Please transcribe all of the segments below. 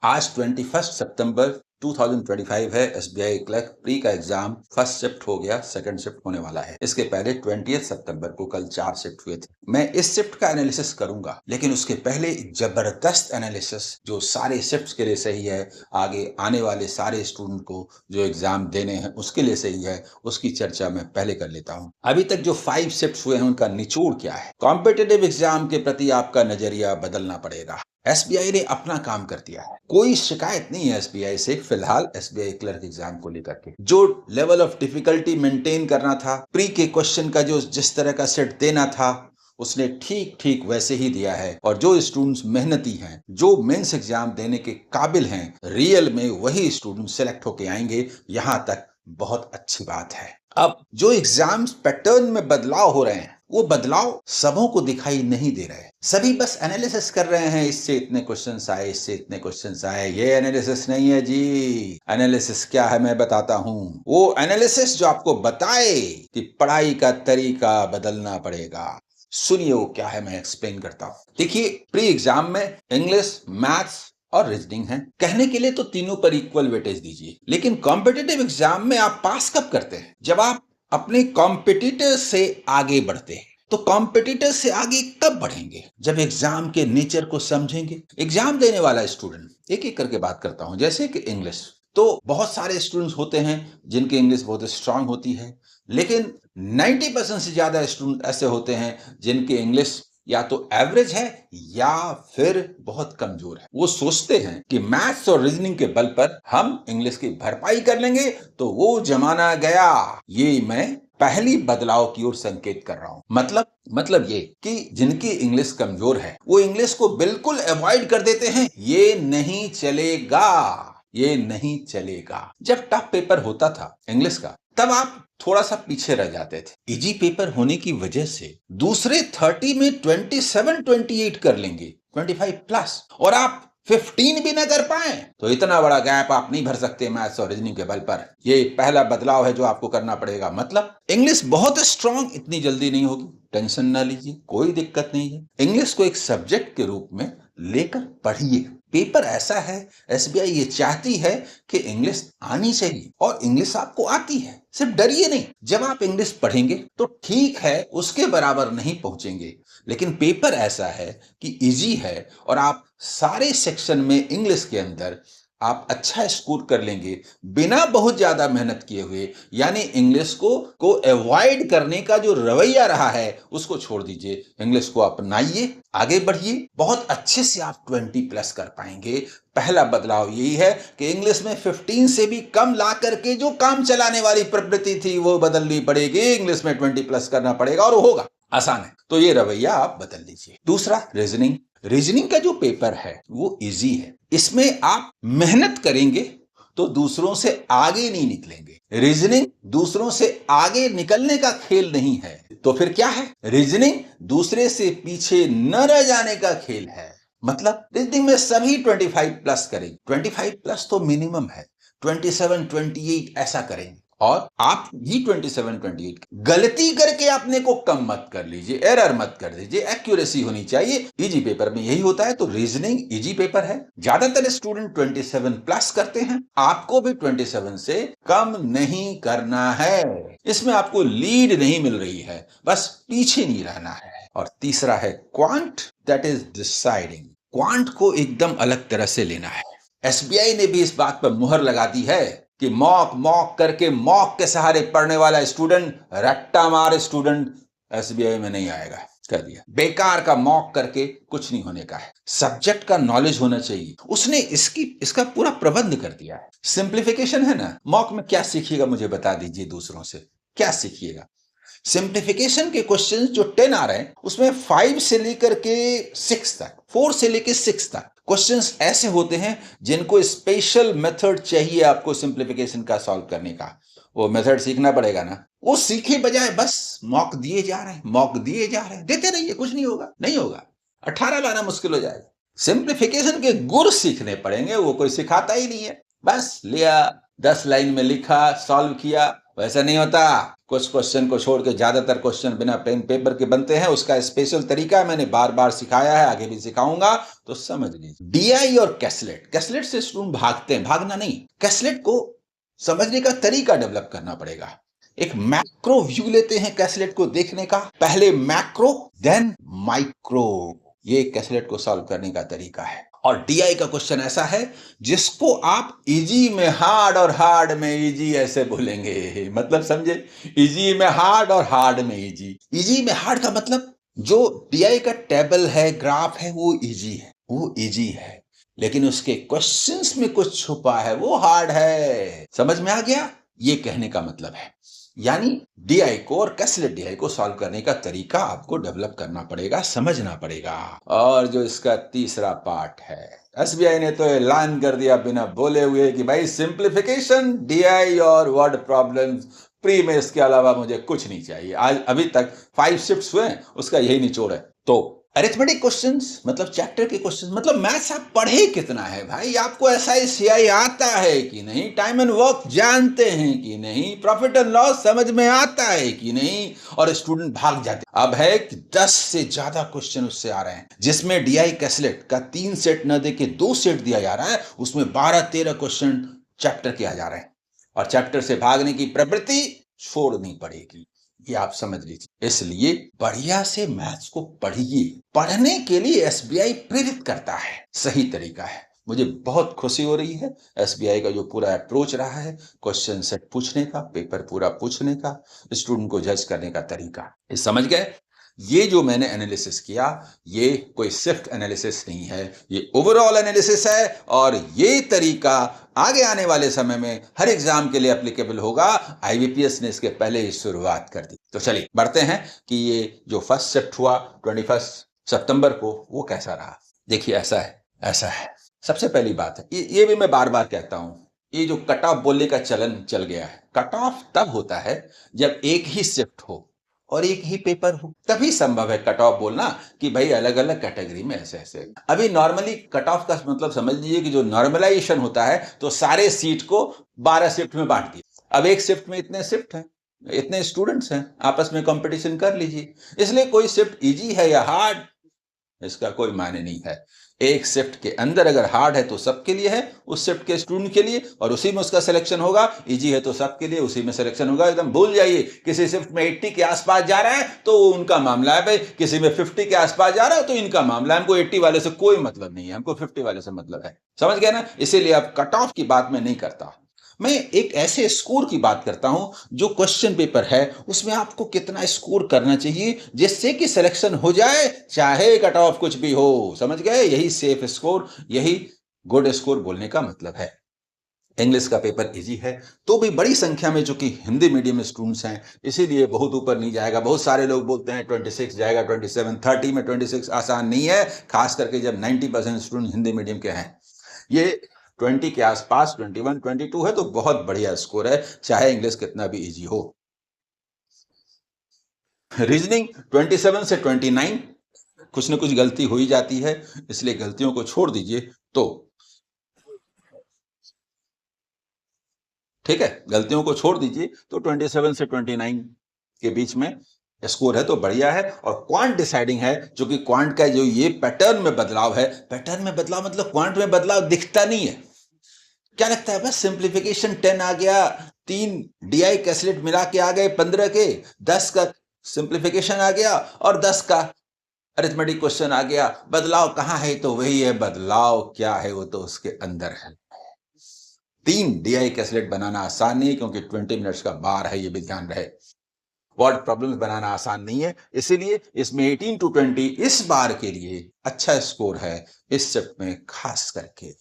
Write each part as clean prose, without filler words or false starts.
आज 21 सितंबर 2025 है। SBI clerk pre का एग्जाम फर्स्ट शिफ्ट हो गया, सेकंड शिफ्ट होने वाला है। इसके पहले 20 सितंबर को कल 4 शिफ्ट हुए थे। मैं इस शिफ्ट का एनालिसिस करूंगा, लेकिन उसके पहले जबरदस्त एनालिसिस जो सारे शिफ्ट के लिए सही है, आगे आने वाले सारे स्टूडेंट को जो एग्जाम देने हैं उसके लिए सही है, उसकी चर्चा मैं पहले कर लेता हूं। अभी तक जो 5 शिफ्ट हुए हैं उनका निचोड़ क्या है। कॉम्पिटिटिव एग्जाम के प्रति आपका नजरिया बदलना पड़ेगा। एसबीआई ने अपना काम कर दिया है, कोई शिकायत नहीं है एसबीआई से फिलहाल एसबीआई क्लर्क एग्जाम को लेकर के। जो लेवल ऑफ डिफिकल्टी मेंटेन करना था, प्री के क्वेश्चन का जो जिस तरह का सेट देना था, उसने ठीक ठीक वैसे ही दिया है। और जो स्टूडेंट्स मेहनती हैं, जो मेंस एग्जाम देने के काबिल हैं, रियल में वही स्टूडेंट सेलेक्ट होके आएंगे। यहां तक बहुत अच्छी बात है। अब जो एग्जाम पैटर्न में बदलाव हो रहे हैं, वो बदलाव सबों को दिखाई नहीं दे रहे हैं। सभी बस एनालिसिस कर रहे हैं, इससे इतने क्वेश्चंस आए, इससे इतने क्वेश्चंस आए। ये एनालिसिस नहीं है जी। एनालिसिस क्या है मैं बताता हूं। वो एनालिसिस जो आपको बताए कि पढ़ाई का तरीका बदलना पड़ेगा। सुनिए वो क्या है, मैं एक्सप्लेन करता हूं। देखिए, प्री एग्जाम में इंग्लिश, मैथ्स और रीजनिंग है। कहने के लिए तो तीनों पर इक्वल वेटेज दीजिए, लेकिन कॉम्पिटिटिव एग्जाम में आप पास कब करते हैं? जब आप अपने कॉम्पिटिटर से आगे बढ़ते हैं। तो कॉम्पिटिटर से आगे कब बढ़ेंगे? जब एग्जाम के नेचर को समझेंगे। एग्जाम देने वाला स्टूडेंट, एक एक करके बात करता हूं। जैसे कि इंग्लिश, तो बहुत सारे स्टूडेंट्स होते हैं जिनकी इंग्लिश बहुत स्ट्रांग होती है, लेकिन 90% से ज्यादा स्टूडेंट ऐसे होते हैं जिनकी इंग्लिश या तो एवरेज है या फिर बहुत कमजोर है। वो सोचते हैं कि मैथ्स और रीजनिंग के बल पर हम इंग्लिश की भरपाई कर लेंगे, तो वो जमाना गया। ये मैं पहली बदलाव की ओर संकेत कर रहा हूं। मतलब ये कि जिनकी इंग्लिश कमजोर है वो इंग्लिश को बिल्कुल अवॉइड कर देते हैं। ये नहीं चलेगा, ये नहीं चलेगा। जब टफ पेपर होता था इंग्लिश का, तब आप थोड़ा सा पीछे रह जाते थे। इजी पेपर होने की वजह से दूसरे 30 में 27-28 कर लेंगे, 25 प्लस, और आप 15 भी ना कर पाए तो इतना बड़ा गैप आप नहीं भर सकते मैथ्स और रीजनिंग के बल पर। ये पहला बदलाव है जो आपको करना पड़ेगा। मतलब इंग्लिश बहुत स्ट्रांग इतनी जल्दी नहीं होगी, टेंशन ना लीजिए, कोई दिक्कत नहीं है। इंग्लिश को एक सब्जेक्ट के रूप में लेकर पढ़िए। पेपर ऐसा है, एसबीआई ये चाहती है कि इंग्लिश आनी चाहिए, और इंग्लिश आपको आती है, सिर्फ डरिए नहीं। जब आप इंग्लिश पढ़ेंगे तो ठीक है, उसके बराबर नहीं पहुंचेंगे, लेकिन पेपर ऐसा है कि इजी है और आप सारे सेक्शन में इंग्लिश के अंदर आप अच्छा स्कोर कर लेंगे बिना बहुत ज्यादा मेहनत किए हुए। यानी इंग्लिश को अवॉइड करने का जो रवैया रहा है उसको छोड़ दीजिए, इंग्लिश को अपनाइए, आगे बढ़िए। बहुत अच्छे से आप 20 प्लस कर पाएंगे। पहला बदलाव यही है कि इंग्लिश में 15 से भी कम ला करके जो काम चलाने वाली प्रवृत्ति थी वो बदलनी पड़ेगी। इंग्लिश में 20 प्लस करना पड़ेगा, और होगा, आसान है। तो ये रवैया आप बदल लीजिए। दूसरा, रीजनिंग। रीजनिंग का जो पेपर है वो इजी है। इसमें आप मेहनत करेंगे तो दूसरों से आगे नहीं निकलेंगे। रीजनिंग दूसरों से आगे निकलने का खेल नहीं है। तो फिर क्या है? रीजनिंग दूसरे से पीछे न रह जाने का खेल है। मतलब रीजनिंग में सभी 25 प्लस करेंगे। 25 प्लस तो मिनिमम है, 27-28 ऐसा करेंगे। और आप भी 27-28 गलती करके अपने को कम मत कर लीजिए, एरर मत कर दीजिए, एक्यूरेसी होनी चाहिए। इजी पेपर में यही होता है। तो रीजनिंग इजी पेपर है, ज्यादातर स्टूडेंट 27 प्लस करते हैं। आपको भी 27 से कम नहीं करना है। इसमें आपको लीड नहीं मिल रही है, बस पीछे नहीं रहना है। और तीसरा है quant, that is deciding. Quant को एकदम अलग तरह से लेना है। एसबीआई ने भी इस बात पर मुहर लगा दी है कि मॉक करके, मॉक के सहारे पढ़ने वाला स्टूडेंट, रट्टा मार स्टूडेंट एसबीआई में नहीं आएगा। कर दिया, बेकार का मॉक करके कुछ नहीं होने का है। सब्जेक्ट का नॉलेज होना चाहिए। उसने इसका पूरा प्रबंध कर दिया है। सिंप्लीफिकेशन है ना, मॉक में क्या सीखिएगा मुझे बता दीजिए, दूसरों से क्या सीखिएगा? सिंप्लीफिकेशन के क्वेश्चंस जो 10 आ रहे हैं उसमें 5 से लेकर के 6 तक, 4 से लेकर 6 तक क्वेश्चंस ऐसे होते हैं जिनको स्पेशल मेथड चाहिए आपको सिंप्लीफिकेशन का सॉल्व करने का। वो मेथड सीखना पड़ेगा ना। वो सीखे बजाय बस मॉक दिए जा रहे हैं, मॉक दिए जा रहे हैं, देते रहिए, कुछ नहीं होगा, नहीं होगा। 18 लाना मुश्किल हो जाएगा। सिंप्लीफिकेशन के गुर सीखने पड़ेंगे, वो कोई सिखाता ही नहीं है। बस लिया, 10 लाइन में लिखा, सॉल्व किया, वैसा नहीं होता। कुछ क्वेश्चन को छोड़ के ज्यादातर क्वेश्चन बिना पेन पेपर के बनते हैं। उसका स्पेशल तरीका है, मैंने बार बार सिखाया है, आगे भी सिखाऊंगा, तो समझ लीजिए। डीआई और कैसलेट, कैसलेट से स्टूडेंट भागते हैं, भागना नहीं, कैसलेट को समझने का तरीका डेवलप करना पड़ेगा। एक मैक्रो व्यू लेते हैं कैसलेट को देखने का, पहले मैक्रो देन माइक्रो, ये कैसलेट को सॉल्व करने का तरीका है। और डीआई का क्वेश्चन ऐसा है जिसको आप इजी में हार्ड और हार्ड में इजी ऐसे बोलेंगे, मतलब समझे, इजी में हार्ड और हार्ड में इजी। इजी में हार्ड का मतलब जो डीआई का टेबल है, ग्राफ है, वो इजी है, वो इजी है, लेकिन उसके क्वेश्चंस में कुछ छुपा है, वो हार्ड है। समझ में आ गया? ये कहने का मतलब है। यानी डीआई को और कैसलेट डीआई को सॉल्व करने का तरीका आपको डेवलप करना पड़ेगा, समझना पड़ेगा। और जो इसका तीसरा पार्ट है, एसबीआई ने तो ऐलान कर दिया बिना बोले हुए कि भाई सिंप्लीफिकेशन, डीआई और वर्ड प्रॉब्लम्स प्री में, इसके अलावा मुझे कुछ नहीं चाहिए। आज अभी तक 5 शिफ्ट्स हुए, उसका यही निचोड़ है। तो अरिथमेटिक क्वेश्चंस मतलब चैप्टर के क्वेश्चंस, मतलब मैथ्स आप पढ़े कितना है भाई, आपको एसआई सीआई आता है कि नहीं, टाइम एंड वर्क जानते हैं कि नहीं, प्रॉफिट एंड लॉस समझ में आता है कि नहीं, और स्टूडेंट भाग जाते। अब है कि 10 से ज्यादा क्वेश्चन उससे आ रहे हैं, जिसमें डीआई कैसलेट का 3 सेट न देके 2 सेट दिया जा रहा है, उसमें 12-13 क्वेश्चन चैप्टर के आ जा रहे हैं, और चैप्टर से भागने की प्रवृत्ति छोड़नी पड़ेगी, ये आप समझ लीजिए। इसलिए बढ़िया से मैथ्स को पढ़िए। पढ़ने के लिए एसबीआई प्रेरित करता है, सही तरीका है। मुझे बहुत खुशी हो रही है एसबीआई का जो पूरा अप्रोच रहा है, क्वेश्चन सेट पूछने का, पेपर पूरा पूछने का, स्टूडेंट को जज करने का तरीका, ये समझ गए? ये जो मैंने एनालिसिस किया, ये कोई सिर्फ एनालिसिस नहीं है, ये ओवरऑल एनालिसिस है, और ये तरीका आगे आने वाले समय में हर एग्जाम के लिए एप्लीकेबल होगा। आईबीपीएस ने इसके पहले ही शुरुआत कर दी। तो चलिए बढ़ते हैं कि ये जो फर्स्ट शिफ्ट हुआ 21 सितंबर को, वो कैसा रहा। देखिए ऐसा है, ऐसा है। सबसे पहली बात है, ये भी मैं बार बार कहता हूं, ये जो कट ऑफ बोलने का चलन चल गया है, कट ऑफ तब होता है जब एक ही शिफ्ट हो और एक ही पेपर हो, तभी संभव है कट ऑफ बोलना कि भाई अलग अलग कैटेगरी में ऐसे ऐसे। अभी नॉर्मली कट ऑफ का मतलब समझ लीजिए कि जो नॉर्मलाइजेशन होता है, तो सारे सीट को 12 शिफ्ट में बांट दिया। अब एक शिफ्ट में इतने शिफ्ट हैं, इतने स्टूडेंट्स हैं, आपस में कंपटीशन कर लीजिए। इसलिए कोई शिफ्ट इजी है या हार्ड, इसका कोई मायने नहीं है। एक शिफ्ट के अंदर अगर हार्ड है तो सबके लिए है, उस शिफ्ट के स्टूडेंट के लिए, और उसी में उसका सिलेक्शन होगा। इजी है तो सबके लिए, उसी में सिलेक्शन होगा। एकदम भूल जाइए, किसी शिफ्ट में 80 के आसपास जा रहा है तो उनका मामला है भाई, किसी में 50 के आसपास जा रहा है तो इनका मामला है। हमको 80 वाले से कोई मतलब नहीं है, हमको 50 वाले से मतलब है। समझ गए ना? इसीलिए अब कट ऑफ की बात मैं नहीं करता, मैं एक ऐसे स्कोर की बात करता हूं जो क्वेश्चन पेपर है उसमें आपको कितना स्कोर करना चाहिए जिससे कि सिलेक्शन हो जाए, चाहे कट ऑफ कुछ भी हो। समझ गए? यही सेफ स्कोर, यही गुड स्कोर बोलने का मतलब है। इंग्लिश का पेपर इजी है, तो भी बड़ी संख्या में जो कि हिंदी मीडियम स्टूडेंट्स हैं, इसीलिए बहुत ऊपर नहीं जाएगा। बहुत सारे लोग बोलते हैं 26 जाएगा, 27, 30 में 26 आसान नहीं है, खास करके जब 90% स्टूडेंट हिंदी मीडियम के हैं। ये 20 के आसपास, 21, 22 है तो बहुत बढ़िया स्कोर है, चाहे इंग्लिश कितना भी इजी हो। रीजनिंग 27 से 29, कुछ न कुछ गलती हो ही जाती है, इसलिए गलतियों को छोड़ दीजिए। तो ठीक है, गलतियों को छोड़ दीजिए, तो 27 से 29 के बीच में स्कोर है तो बढ़िया है। और क्वांट डिसाइडिंग है, जो कि क्वांट का जो ये पैटर्न में बदलाव है, पैटर्न में बदलाव मतलब क्वांट में बदलाव दिखता नहीं है। क्या लगता है बस सिंप्लीफिकेशन 10 आ गया, 3 डीआई कैसलेट मिला के आ गए 15 के, 10 का सिंप्लीफिकेशन आ गया और 10 का अरिथमेटिक क्वेश्चन आ गया। बदलाव कहां है? तो वही है, बदलाव क्या है वो तो उसके अंदर है। 3 डीआई कैसलेट बनाना आसान नहीं है, क्योंकि 20 मिनट्स का बार है, ये भी ध्यान रहे। वर्ड प्रॉब्लम्स बनाना आसान नहीं है, इसीलिए इसमें 18 to 20 इस बार के लिए अच्छा स्कोर है, इस शिफ्ट में खास करके।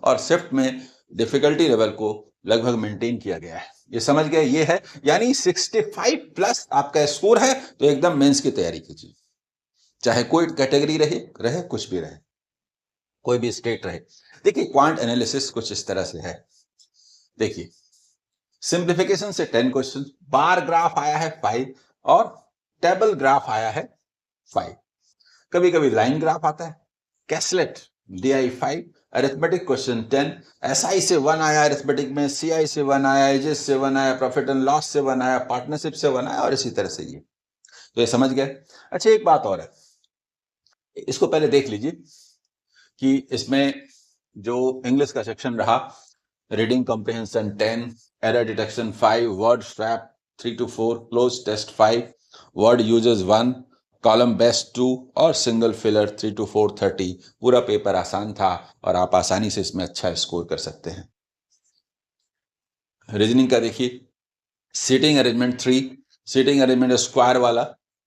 और शिफ्ट में डिफिकल्टी लेवल को लगभग मेंटेन किया गया है, ये समझ गए? ये है, यानी 65 प्लस आपका स्कोर है तो एकदम मेंस की तैयारी कीजिए, चाहे कोई कैटेगरी रहे रहे कुछ भी रहे, कोई भी स्टेट रहे। देखिए क्वांट एनालिसिस कुछ इस तरह से है। देखिए सिंप्लीफिकेशन से 10 क्वेश्चन, बार ग्राफ आया है 5 और टेबल ग्राफ आया है 5। कभी कभी लाइन ग्राफ आता है। कैसलेट डीआई 5, अरिथमेटिक क्वेश्चन 10, एसआई से 1 आया अरिथमेटिक में, सीआई से 1 आया, एजेस से 1 आया, प्रॉफिट एंड लॉस से 1 आया, पार्टनरशिप से 1 आया और इसी तरह से ये। तो ये समझ गए। अच्छा एक बात और है, इसको पहले देख लीजिए कि इसमें जो इंग्लिश का सेक्शन रहा, reading comprehension 10, error detection 5, word swap 3 to 4, cloze test 5, word usages 1, column based 2 और सिंगल फिलर 3 to 4 30। पूरा पेपर आसान था और आप आसानी से इसमें अच्छा स्कोर कर सकते हैं। रीजनिंग का देखिए, seating arrangement 3, seating arrangement square वाला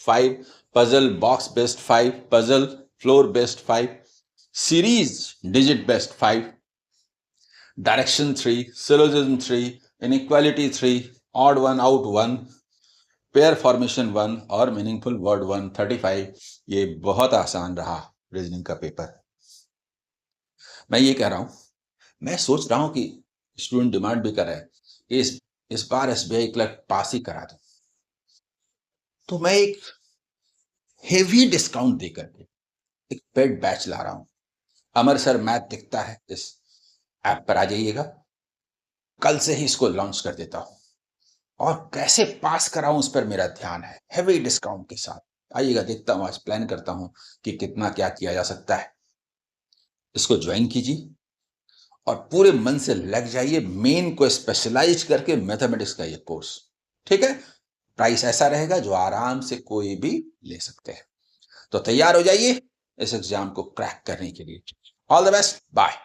5, puzzle box based 5, puzzle floor based 5, series digit based 5, direction 3, syllogism 3, inequality 3, odd one out 1, pair formation 1 और मीनिंगफुल वर्ड 1 35। ये बहुत आसान रहा रीजनिंग का पेपर। मैं ये कह रहा हूं, मैं सोच रहा हूं कि स्टूडेंट डिमांड भी कर रहे हैं कि इस बार एसबीआई क्लर्क पास ही करा दो, तो मैं एक हेवी डिस्काउंट देकर के एक पेड बैच ला रहा हूं। अमर सर मैथ दिखता है, इस ऐप पर आ जाइएगा, कल से ही इसको लॉन्च कर देता हूं और कैसे पास कराऊं उस पर मेरा ध्यान है, हेवी डिस्काउंट के साथ। आइएगा, देखता हूं, आज प्लान करता हूं कि कितना क्या किया जा सकता है। इसको ज्वाइन कीजिए और पूरे मन से लग जाइए, मेन को स्पेशलाइज करके मैथमेटिक्स का ये कोर्स, ठीक है। प्राइस ऐसा रहेगा जो आराम से कोई भी ले सकते हैं। तो तैयार हो जाइए इस एग्जाम को क्रैक करने के लिए। All the best, bye.